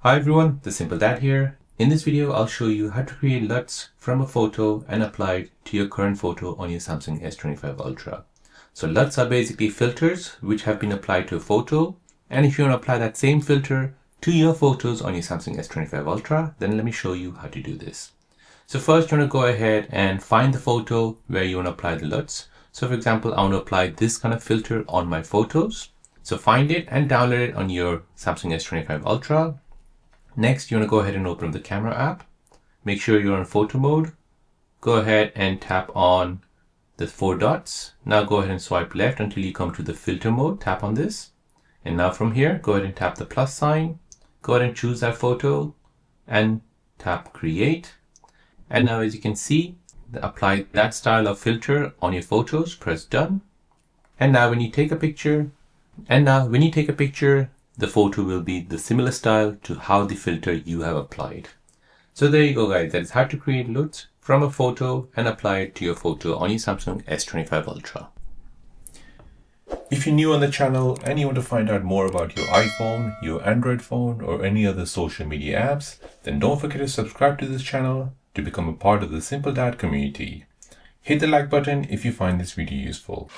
Hi everyone, the Simple Dad here. In this video, I'll show you how to create LUTs from a photo and apply it to your current photo on your Samsung S25 Ultra. So LUTs are basically filters which have been applied to a photo. And if you want to apply that same filter to your photos on your Samsung S25 Ultra, then let me show you how to do this. So first you want to go ahead and find the photo where you want to apply the LUTs. So for example, I want to apply this kind of filter on my photos. So find it and download it on your Samsung S25 Ultra. Next, you want to go ahead and open up the camera app. Make sure you're on photo mode. Go ahead and tap on the 4 dots. Now go ahead and swipe left until you come to the filter mode. Tap on this. And now from here, go ahead and tap the plus sign. Go ahead and choose that photo and tap create. And now as you can see, apply that style of filter on your photos. Press done. And now when you take a picture, the photo will be the similar style to how the filter you have applied. So there you go guys, that is how to create LUTs from a photo and apply it to your photo on your Samsung S25 Ultra. If you're new on the channel and you want to find out more about your iPhone, your Android phone or any other social media apps, then don't forget to subscribe to this channel to become a part of the Simple Dad community. Hit the like button if you find this video useful.